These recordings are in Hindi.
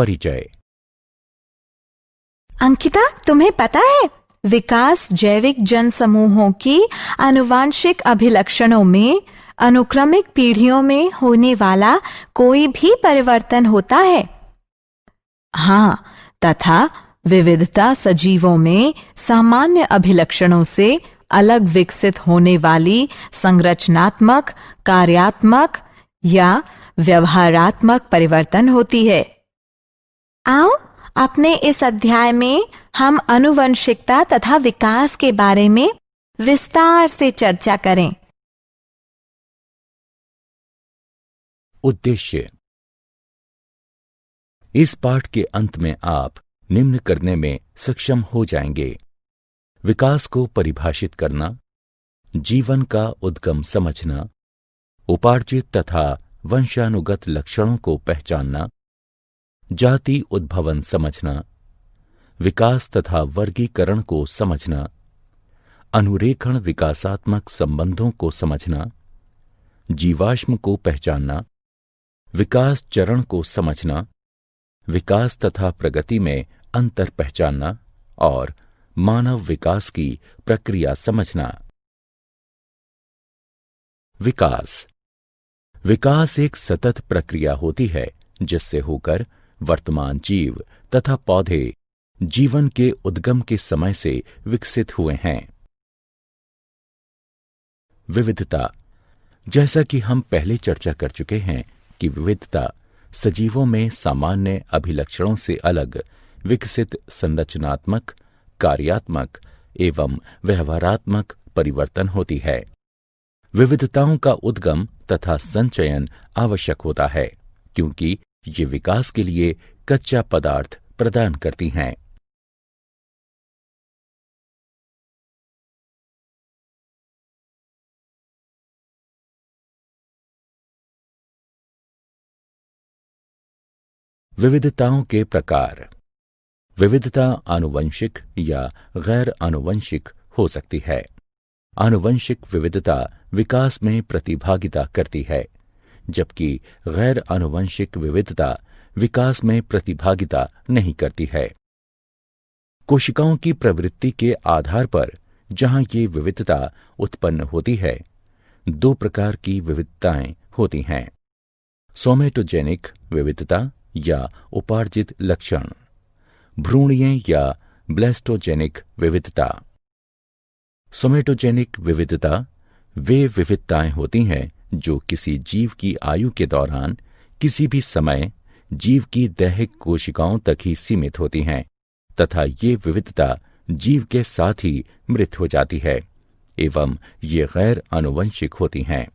परिचय। अंकिता, तुम्हें पता है विकास जैविक जन समूहों की आनुवांशिक अभिलक्षणों में अनुक्रमिक पीढ़ियों में होने वाला कोई भी परिवर्तन होता है। हाँ, तथा विविधता सजीवों में सामान्य अभिलक्षणों से अलग विकसित होने वाली संरचनात्मक, कार्यात्मक या व्यवहारात्मक परिवर्तन होती है। आओ अपने इस अध्याय में हम आनुवंशिकता तथा विकास के बारे में विस्तार से चर्चा करें। उद्देश्य। इस पाठ के अंत में आप निम्न करने में सक्षम हो जाएंगे: विकास को परिभाषित करना, जीवन का उद्गम समझना, उपार्जित तथा वंशानुगत लक्षणों को पहचानना, जाति उद्भवन समझना, विकास तथा वर्गीकरण को समझना, अनुरेखण विकासात्मक संबंधों को समझना, जीवाश्म को पहचानना, विकास चरण को समझना, विकास तथा प्रगति में अंतर पहचानना और मानव विकास की प्रक्रिया समझना। विकास। विकास एक सतत प्रक्रिया होती है जिससे होकर वर्तमान जीव तथा पौधे जीवन के उद्गम के समय से विकसित हुए हैं। विविधता। जैसा कि हम पहले चर्चा कर चुके हैं कि विविधता सजीवों में सामान्य अभिलक्षणों से अलग विकसित संरचनात्मक, कार्यात्मक एवं व्यवहारात्मक परिवर्तन होती है। विविधताओं का उद्गम तथा संचयन आवश्यक होता है क्योंकि ये विकास के लिए कच्चा पदार्थ प्रदान करती हैं। विविधताओं के प्रकार। विविधता आनुवंशिक या गैर आनुवंशिक हो सकती है। आनुवंशिक विविधता विकास में प्रतिभागिता करती है, जबकि गैर आनुवंशिक विविधता विकास में प्रतिभागिता नहीं करती है। कोशिकाओं की प्रवृत्ति के आधार पर जहां ये विविधता उत्पन्न होती है, दो प्रकार की विविधताएं होती हैं: सोमेटोजेनिक विविधता या उपार्जित लक्षण, भ्रूणीय या ब्लास्टोजेनिक विविधता। सोमेटोजेनिक विविधता वे विविधताएं होती हैं जो किसी जीव की आयु के दौरान किसी भी समय जीव की दैहिक कोशिकाओं तक ही सीमित होती हैं तथा ये विविधता जीव के साथ ही मृत हो जाती है एवं ये गैर आनुवंशिक होती हैं।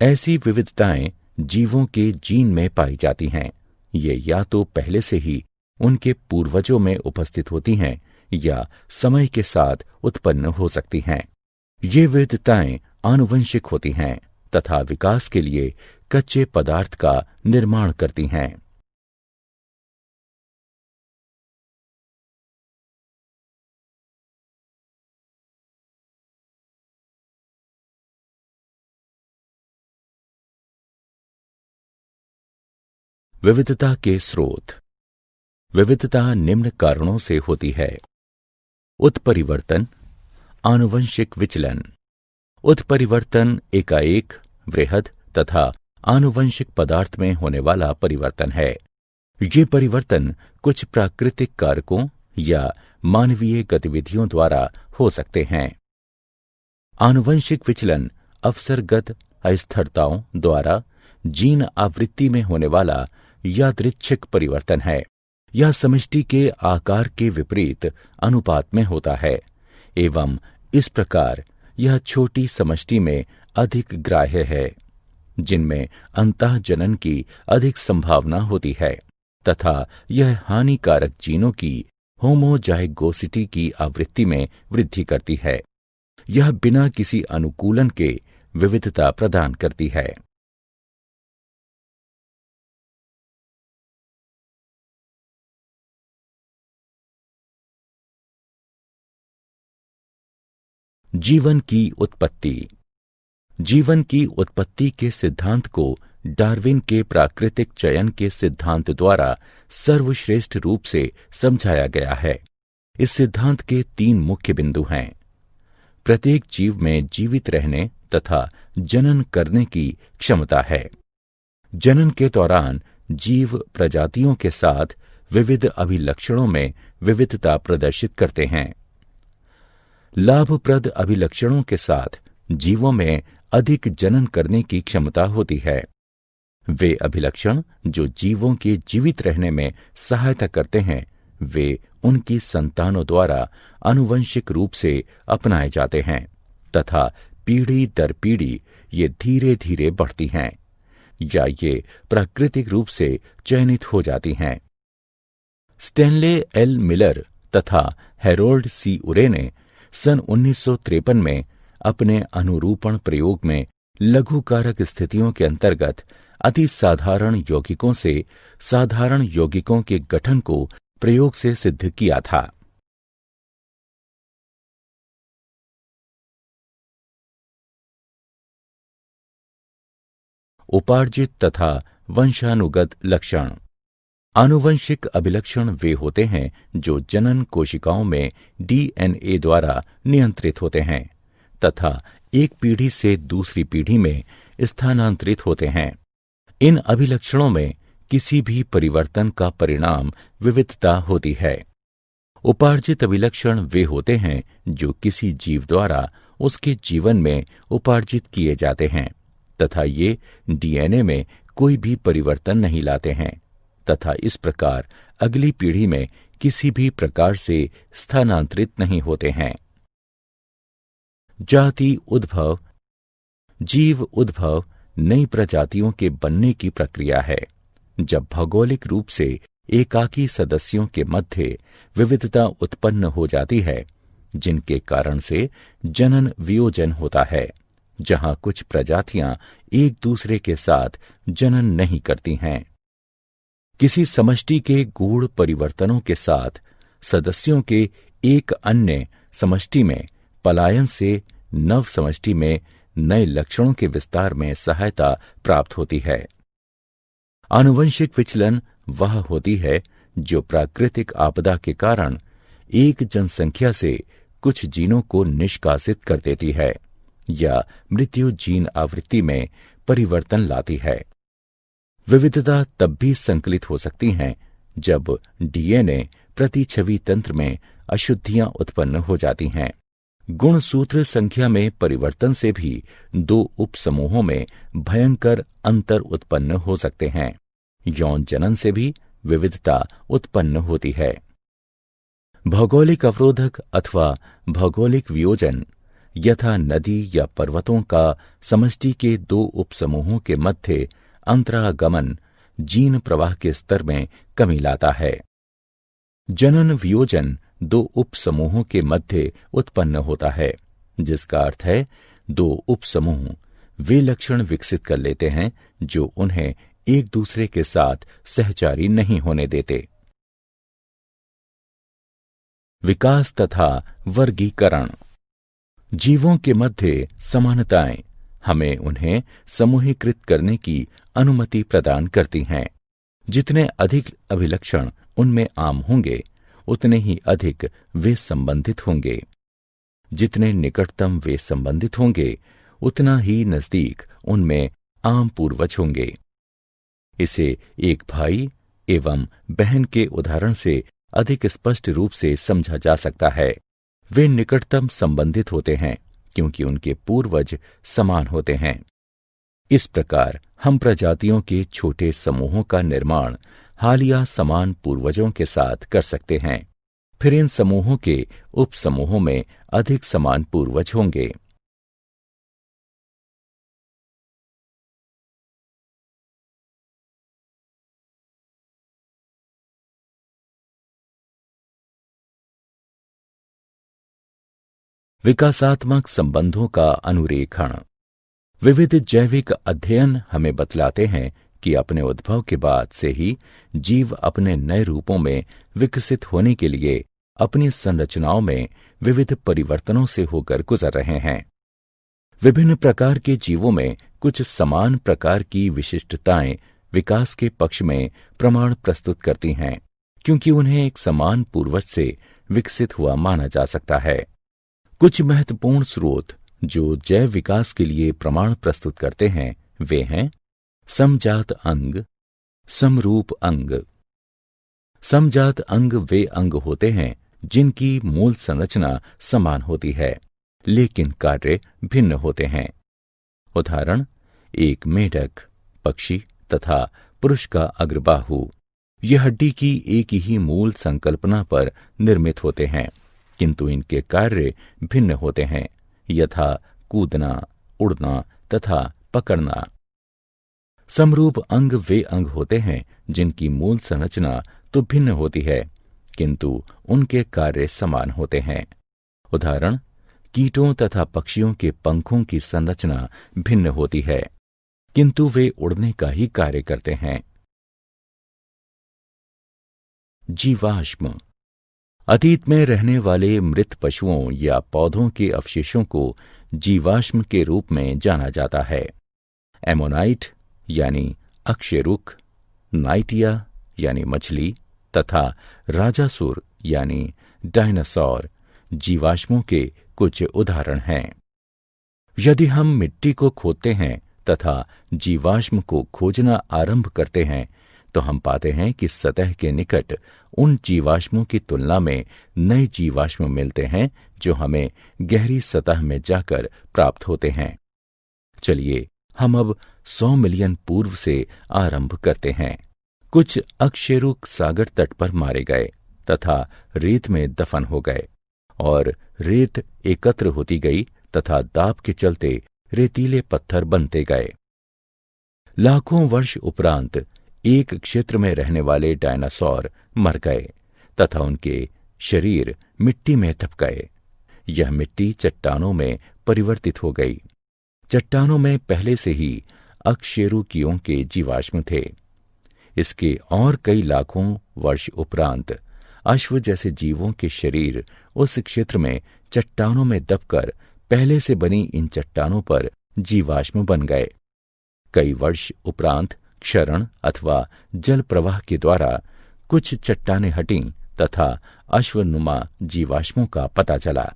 ऐसी विविधताएं जीवों के जीन में पाई जाती हैं। ये या तो पहले से ही उनके पूर्वजों में उपस्थित होती हैं या समय के साथ उत्पन्न हो सकती हैं। ये विविधताएं आनुवंशिक होती हैं तथा विकास के लिए कच्चे पदार्थ का निर्माण करती हैं। विविधता के स्रोत। विविधता निम्न कारणों से होती है: उत्परिवर्तन, आनुवंशिक विचलन। उत्परिवर्तन एकाएक, वृहद तथा आनुवंशिक पदार्थ में होने वाला परिवर्तन है। ये परिवर्तन कुछ प्राकृतिक कारकों या मानवीय गतिविधियों द्वारा हो सकते हैं। आनुवंशिक विचलन अवसरगत अस्थिरताओं द्वारा जीन आवृत्ति में होने वाला यादृच्छिक परिवर्तन है। यह समष्टि के आकार के विपरीत अनुपात में होता है एवं इस प्रकार यह छोटी समष्टि में अधिक ग्राह्य है, जिनमें अंतःजनन की अधिक संभावना होती है तथा यह हानिकारक जीनों की होमोजाइगोसिटी की आवृत्ति में वृद्धि करती है। यह बिना किसी अनुकूलन के विविधता प्रदान करती है। जीवन की उत्पत्ति। जीवन की उत्पत्ति के सिद्धांत को डार्विन के प्राकृतिक चयन के सिद्धांत द्वारा सर्वश्रेष्ठ रूप से समझाया गया है। इस सिद्धांत के 3 मुख्य बिंदु हैं। प्रत्येक जीव में जीवित रहने तथा जनन करने की क्षमता है। जनन के दौरान जीव प्रजातियों के साथ विविध अभिलक्षणों में विविधता प्रदर्शित करते हैं। लाभप्रद अभिलक्षणों के साथ जीवों में अधिक जनन करने की क्षमता होती है। वे अभिलक्षण जो जीवों के जीवित रहने में सहायता करते हैं, वे उनकी संतानों द्वारा आनुवंशिक रूप से अपनाए जाते हैं तथा पीढ़ी दर पीढ़ी ये धीरे धीरे बढ़ती हैं या ये प्राकृतिक रूप से चयनित हो जाती हैं। स्टैनले एल मिलर तथा हैरोल्ड सी उरे ने सन 1953 में अपने अनुरूपण प्रयोग में लघुकारक स्थितियों के अंतर्गत अति साधारण यौगिकों से साधारण यौगिकों के गठन को प्रयोग से सिद्ध किया था। उपार्जित तथा वंशानुगत लक्षण। आनुवंशिक अभिलक्षण वे होते हैं जो जनन कोशिकाओं में डीएनए द्वारा नियंत्रित होते हैं तथा एक पीढ़ी से दूसरी पीढ़ी में स्थानांतरित होते हैं। इन अभिलक्षणों में किसी भी परिवर्तन का परिणाम विविधता होती है। उपार्जित अभिलक्षण वे होते हैं जो किसी जीव द्वारा उसके जीवन में उपार्जित किए जाते हैं तथा ये डीएनए में कोई भी परिवर्तन नहीं लाते हैं तथा इस प्रकार अगली पीढ़ी में किसी भी प्रकार से स्थानांतरित नहीं होते हैं। जाति उद्भव। जीव उद्भव नई प्रजातियों के बनने की प्रक्रिया है। जब भौगोलिक रूप से एकाकी सदस्यों के मध्य विविधता उत्पन्न हो जाती है, जिनके कारण से जनन वियोजन होता है, जहां कुछ प्रजातियां एक दूसरे के साथ जनन नहीं करती हैं। किसी समष्टि के गूढ़ परिवर्तनों के साथ सदस्यों के एक अन्य समष्टि में पलायन से नव समष्टि में नए लक्षणों के विस्तार में सहायता प्राप्त होती है। आनुवंशिक विचलन वह होती है जो प्राकृतिक आपदा के कारण एक जनसंख्या से कुछ जीनों को निष्कासित कर देती है या मृत्यु जीन आवृत्ति में परिवर्तन लाती है। विविधता तब भी संकलित हो सकती हैं जब डीएनए प्रतिछवि तंत्र में अशुद्धियां उत्पन्न हो जाती हैं। गुणसूत्र संख्या में परिवर्तन से भी 2 उपसमूहों में भयंकर अंतर उत्पन्न हो सकते हैं। यौन जनन से भी विविधता उत्पन्न होती है। भौगोलिक अवरोधक अथवा भौगोलिक वियोजन यथा नदी या पर्वतों का समष्टि के 2 उपसमूहों के मध्य अंतरागमन जीन प्रवाह के स्तर में कमी लाता है। जनन वियोजन 2 उपसमूहों के मध्य उत्पन्न होता है, जिसका अर्थ है 2 उपसमूह वे लक्षण विकसित कर लेते हैं जो उन्हें एक दूसरे के साथ सहचारी नहीं होने देते। विकास तथा वर्गीकरण। जीवों के मध्य समानताएं हमें उन्हें समूहीकृत करने की अनुमति प्रदान करती हैं। जितने अधिक अभिलक्षण उनमें आम होंगे, उतने ही अधिक वे संबंधित होंगे। जितने निकटतम वे संबंधित होंगे, उतना ही नजदीक उनमें आम पूर्वज होंगे। इसे एक भाई एवं बहन के उदाहरण से अधिक स्पष्ट रूप से समझा जा सकता है। वे निकटतम संबंधित होते हैं क्योंकि उनके पूर्वज समान होते हैं। इस प्रकार हम प्रजातियों के छोटे समूहों का निर्माण हालिया समान पूर्वजों के साथ कर सकते हैं। फिर इन समूहों के उपसमूहों में अधिक समान पूर्वज होंगे। विकासात्मक संबंधों का अनुरेखण। विविध जैविक अध्ययन हमें बतलाते हैं कि अपने उद्भव के बाद से ही जीव अपने नए रूपों में विकसित होने के लिए अपनी संरचनाओं में विविध परिवर्तनों से होकर गुजर रहे हैं। विभिन्न प्रकार के जीवों में कुछ समान प्रकार की विशिष्टताएं विकास के पक्ष में प्रमाण प्रस्तुत करती हैं, क्योंकि उन्हें एक समान पूर्वज से विकसित हुआ माना जा सकता है। कुछ महत्वपूर्ण स्रोत जो जैव विकास के लिए प्रमाण प्रस्तुत करते हैं वे हैं समजात अंग, समरूप अंग। समजात अंग वे अंग होते हैं जिनकी मूल संरचना समान होती है लेकिन कार्य भिन्न होते हैं। उदाहरण, एक मेढक, पक्षी तथा पुरुष का अग्रबाहु। यह हड्डी की एक ही मूल संकल्पना पर निर्मित होते हैं, किंतु इनके कार्य भिन्न होते हैं, यथा कूदना, उड़ना तथा पकड़ना। समरूप अंग वे अंग होते हैं जिनकी मूल संरचना तो भिन्न होती है, किंतु उनके कार्य समान होते हैं। उदाहरण, कीटों तथा पक्षियों के पंखों की संरचना भिन्न होती है, किंतु वे उड़ने का ही कार्य करते हैं। जीवाश्म। अतीत में रहने वाले मृत पशुओं या पौधों के अवशेषों को जीवाश्म के रूप में जाना जाता है। एमोनाइट यानी अक्षय रुख, नाइटिया यानी मछली तथा राजासुर यानी डायनासोर जीवाश्मों के कुछ उदाहरण हैं। यदि हम मिट्टी को खोदते हैं तथा जीवाश्म को खोजना आरंभ करते हैं तो हम पाते हैं कि सतह के निकट उन जीवाश्मों की तुलना में नए जीवाश्म मिलते हैं जो हमें गहरी सतह में जाकर प्राप्त होते हैं। चलिए हम अब 100 मिलियन पूर्व से आरंभ करते हैं। कुछ अकशेरुक सागर तट पर मारे गए तथा रेत में दफन हो गए और रेत एकत्र होती गई तथा दाब के चलते रेतीले पत्थर बनते गए। लाखों वर्ष उपरांत एक क्षेत्र में रहने वाले डायनासोर मर गए तथा उनके शरीर मिट्टी में दब गए। यह मिट्टी चट्टानों में परिवर्तित हो गई। चट्टानों में पहले से ही अकशेरुकियों के जीवाश्म थे। इसके और कई लाखों वर्ष उपरांत अश्व जैसे जीवों के शरीर उस क्षेत्र में चट्टानों में दबकर पहले से बनी इन चट्टानों पर जीवाश्म बन गए। कई वर्ष उपरांत क्षरण अथवा जल प्रवाह के द्वारा कुछ चट्टानें हटीं तथा अश्वनुमा जीवाश्मों का पता चला।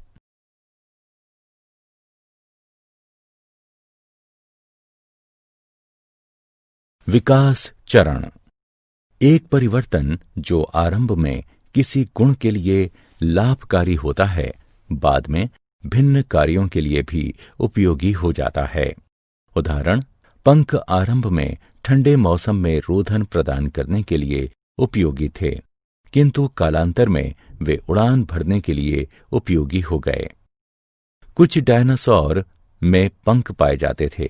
विकास चरण। एक परिवर्तन जो आरंभ में किसी गुण के लिए लाभकारी होता है, बाद में भिन्न कार्यों के लिए भी उपयोगी हो जाता है। उदाहरण, पंख आरंभ में ठंडे मौसम में रोधन प्रदान करने के लिए उपयोगी थे, किंतु कालांतर में वे उड़ान भरने के लिए उपयोगी हो गए। कुछ डायनासोर में पंख पाए जाते थे,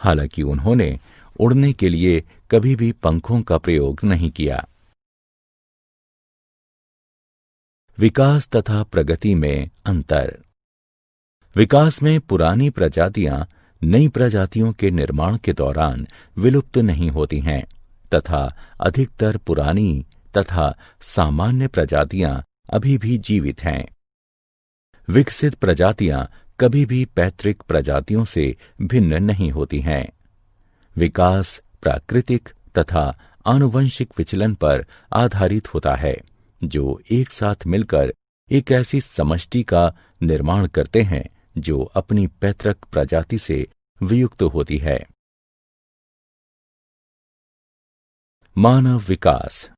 हालांकि उन्होंने उड़ने के लिए कभी भी पंखों का प्रयोग नहीं किया। विकास तथा प्रगति में अंतर। विकास में पुरानी प्रजातियां नई प्रजातियों के निर्माण के दौरान विलुप्त नहीं होती हैं तथा अधिकतर पुरानी तथा सामान्य प्रजातियां अभी भी जीवित हैं। विकसित प्रजातियां कभी भी पैतृक प्रजातियों से भिन्न नहीं होती हैं। विकास प्राकृतिक तथा आनुवंशिक विचलन पर आधारित होता है जो एक साथ मिलकर एक ऐसी समष्टि का निर्माण करते हैं जो अपनी पैतृक प्रजाति से वियुक्त होती है। मानव विकास।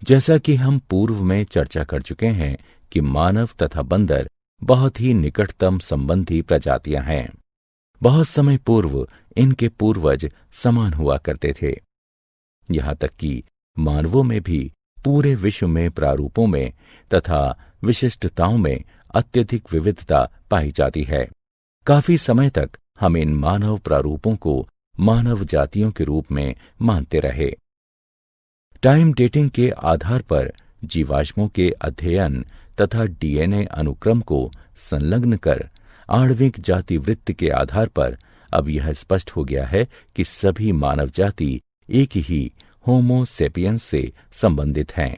जैसा कि हम पूर्व में चर्चा कर चुके हैं कि मानव तथा बंदर बहुत ही निकटतम संबंधी प्रजातियां हैं। बहुत समय पूर्व इनके पूर्वज समान हुआ करते थे। यहां तक कि मानवों में भी पूरे विश्व में प्रारूपों में तथा विशिष्टताओं में अत्यधिक विविधता पाई जाती है। काफी समय तक हम इन मानव प्रारूपों को मानव जातियों के रूप में मानते रहे। टाइम डेटिंग के आधार पर जीवाश्मों के अध्ययन तथा डीएनए अनुक्रम को संलग्न कर आणविक जाति वृत्त के आधार पर अब यह स्पष्ट हो गया है कि सभी मानव जाति एक ही होमो सेपियंस से संबंधित हैं।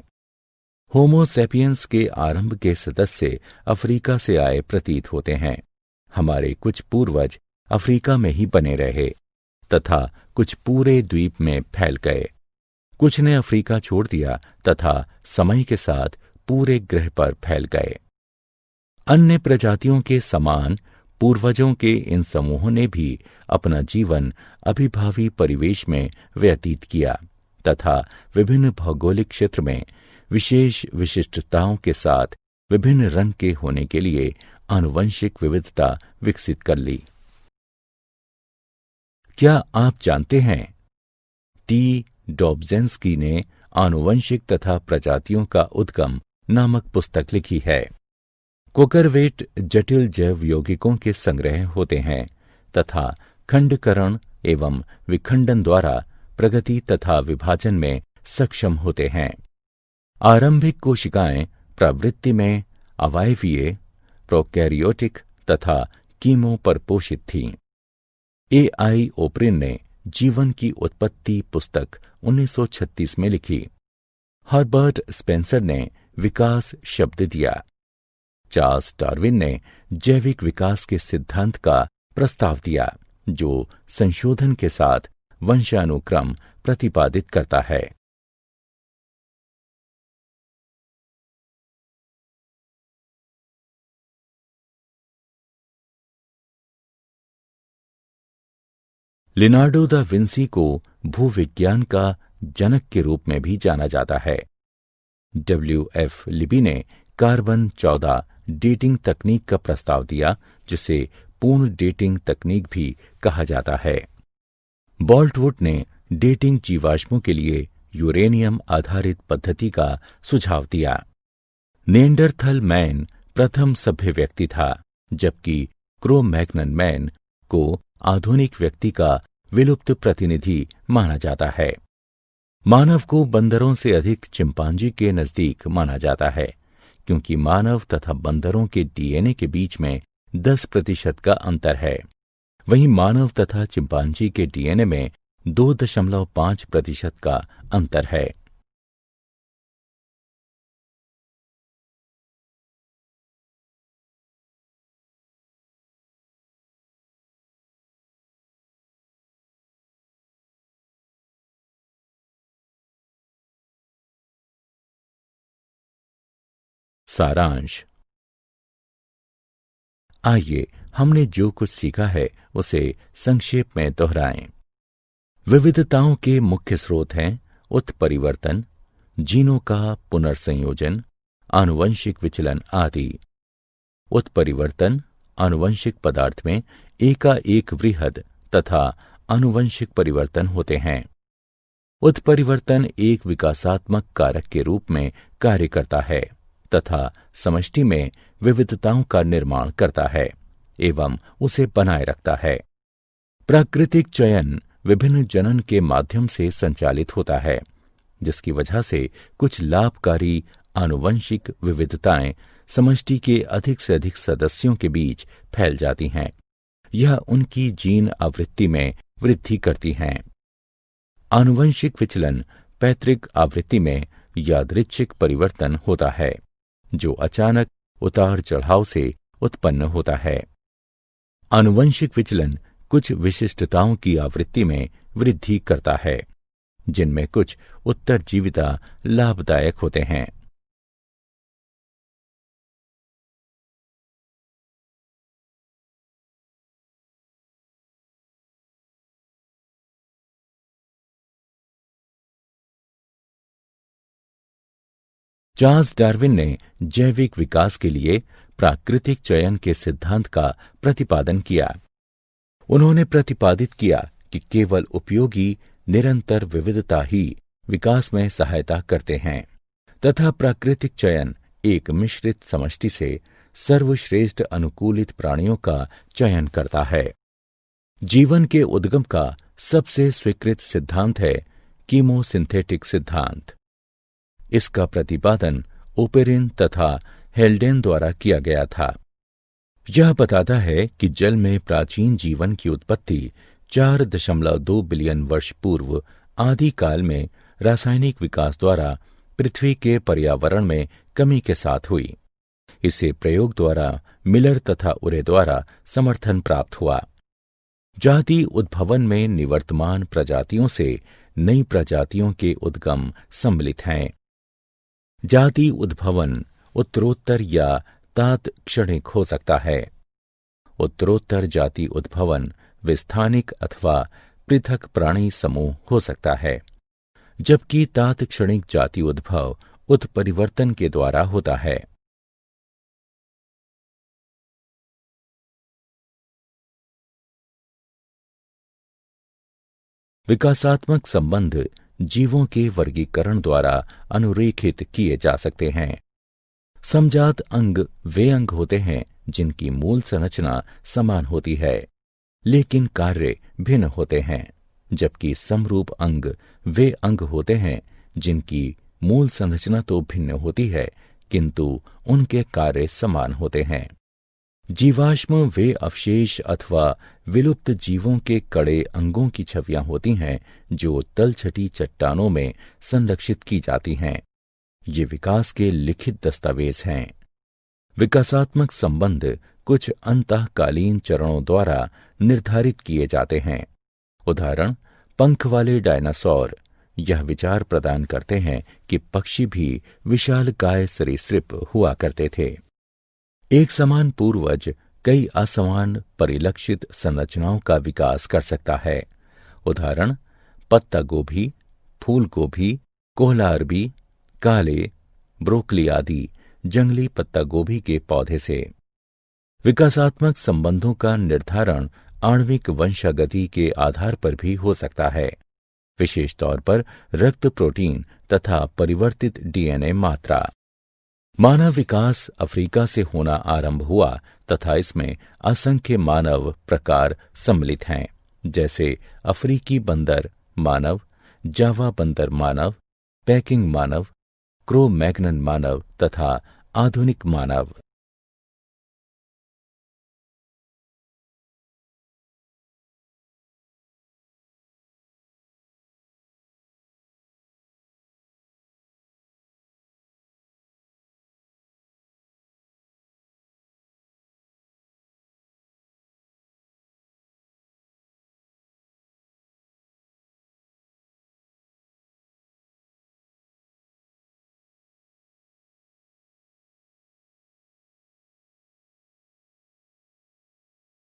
होमो सेपियंस के आरंभ के सदस्य अफ्रीका से आए प्रतीत होते हैं। हमारे कुछ पूर्वज अफ्रीका में ही बने रहे तथा कुछ पूरे द्वीप में फैल गए। कुछ ने अफ्रीका छोड़ दिया तथा समय के साथ पूरे ग्रह पर फैल गए। अन्य प्रजातियों के समान पूर्वजों के इन समूहों ने भी अपना जीवन अभिभावी परिवेश में व्यतीत किया तथा विभिन्न भौगोलिक क्षेत्र में विशेष विशिष्टताओं के साथ विभिन्न रंग के होने के लिए आनुवंशिक विविधता विकसित कर ली। क्या आप जानते हैं, टी डॉब्जेंस्की ने आनुवंशिक तथा प्रजातियों का उद्गम नामक पुस्तक लिखी है। कोकरवेट जटिल जैव यौगिकों के संग्रह होते हैं तथा खंडकरण एवं विखंडन द्वारा प्रगति तथा विभाजन में सक्षम होते हैं। आरंभिक कोशिकाएं प्रवृत्ति में अवायवीय, प्रोकैरियोटिक तथा कीमो पर पोषित थीं। ए.आई. ओप्रिन ने जीवन की उत्पत्ति पुस्तक 1936 में लिखी। हर्बर्ट स्पेंसर ने विकास शब्द दिया। चार्ल्स डार्विन ने जैविक विकास के सिद्धांत का प्रस्ताव दिया, जो संशोधन के साथ वंशानुक्रम प्रतिपादित करता है। लिनार्डो दा विंसी को भूविज्ञान का जनक के रूप में भी जाना जाता है। W.F. लिबी ने कार्बन 14 डेटिंग तकनीक का प्रस्ताव दिया, जिसे पूर्ण डेटिंग तकनीक भी कहा जाता है। बोल्टवुड ने डेटिंग जीवाश्मों के लिए यूरेनियम आधारित पद्धति का सुझाव दिया। नेएंडरथल मैन प्रथम सभ्य व्यक्ति था, जबकि क्रो-मैग्नन मैन को आधुनिक व्यक्ति का विलुप्त प्रतिनिधि माना जाता है। मानव को बंदरों से अधिक चिंपांजी के नजदीक माना जाता है, क्योंकि मानव तथा बंदरों के डीएनए के बीच में 10% का अंतर है। वहीं मानव तथा चिंपांजी के डीएनए में 2.5% का अंतर है। सारांश। आइए हमने जो कुछ सीखा है उसे संक्षेप में दोहराएं। विविधताओं के मुख्य स्रोत हैं उत्परिवर्तन, जीनों का पुनर्संयोजन, आनुवंशिक विचलन आदि। उत्परिवर्तन आनुवंशिक पदार्थ में एकाएक वृहद तथा आनुवंशिक परिवर्तन होते हैं। उत्परिवर्तन एक विकासात्मक कारक के रूप में कार्य करता है तथा समष्टि में विविधताओं का निर्माण करता है एवं उसे बनाए रखता है। प्राकृतिक चयन विभिन्न जनन के माध्यम से संचालित होता है, जिसकी वजह से कुछ लाभकारी आनुवंशिक विविधताएं समष्टि के अधिक से अधिक सदस्यों के बीच फैल जाती हैं। यह उनकी जीन आवृत्ति में वृद्धि करती हैं। आनुवंशिक विचलन पैतृक आवृत्ति में यादृच्छिक परिवर्तन होता है, जो अचानक उतार चढ़ाव से उत्पन्न होता है। आनुवंशिक विचलन कुछ विशिष्टताओं की आवृत्ति में वृद्धि करता है, जिनमें कुछ उत्तरजीविता लाभदायक होते हैं। चार्ल्स डार्विन ने जैविक विकास के लिए प्राकृतिक चयन के सिद्धांत का प्रतिपादन किया। उन्होंने प्रतिपादित किया कि केवल उपयोगी निरंतर विविधता ही विकास में सहायता करते हैं तथा प्राकृतिक चयन एक मिश्रित समष्टि से सर्वश्रेष्ठ अनुकूलित प्राणियों का चयन करता है। जीवन के उद्गम का सबसे स्वीकृत सिद्धांत है कीमोसिंथेटिक सिद्धांत। इसका प्रतिपादन ओपेरिन तथा हेल्डेन द्वारा किया गया था। यह बताता है कि जल में प्राचीन जीवन की उत्पत्ति 4.2 बिलियन वर्ष पूर्व आदि काल में रासायनिक विकास द्वारा पृथ्वी के पर्यावरण में कमी के साथ हुई। इसे प्रयोग द्वारा मिलर तथा उरे द्वारा समर्थन प्राप्त हुआ। जाति उद्भवन में निवर्तमान प्रजातियों से नई प्रजातियों के उद्गम सम्मिलित हैं। जाति उद्भवन उत्तरोत्तर या तात्क्षणिक हो सकता है। उत्तरोत्तर जाति उद्भवन विस्थानिक अथवा पृथक प्राणी समूह हो सकता है, जबकि तात्क्षणिक जाति उद्भव उत्परिवर्तन के द्वारा होता है। विकासात्मक संबंध जीवों के वर्गीकरण द्वारा अनुरेखित किए जा सकते हैं। समजात अंग वे अंग होते हैं जिनकी मूल संरचना समान होती है, लेकिन कार्य भिन्न होते हैं, जबकि समरूप अंग वे अंग होते हैं जिनकी मूल संरचना तो भिन्न होती है, किंतु उनके कार्य समान होते हैं। जीवाश्म वे अवशेष अथवा विलुप्त जीवों के कड़े अंगों की छवियां होती हैं जो तलछटी चट्टानों में संरक्षित की जाती हैं। ये विकास के लिखित दस्तावेज हैं। विकासात्मक संबंध कुछ अंतःकालीन चरणों द्वारा निर्धारित किए जाते हैं। उदाहरण, पंख वाले डायनासोर यह विचार प्रदान करते हैं कि पक्षी भी विशालकाय सरीसृप हुआ करते थे। एक समान पूर्वज कई असमान परिलक्षित संरचनाओं का विकास कर सकता है। उदाहरण, पत्ता गोभी, फूल गोभी, कोहला अरबी, काले, ब्रोकली आदि जंगली पत्ता गोभी के पौधे से। विकासात्मक संबंधों का निर्धारण आणविक वंशागति के आधार पर भी हो सकता है, विशेष तौर पर रक्त प्रोटीन तथा परिवर्तित डीएनए मात्रा। मानव विकास अफ्रीका से होना आरंभ हुआ तथा इसमें असंख्य मानव प्रकार सम्मिलित हैं, जैसे अफ्रीकी बंदर मानव, जावा बंदर मानव, पैकिंग मानव, क्रो मैग्नन मानव तथा आधुनिक मानव।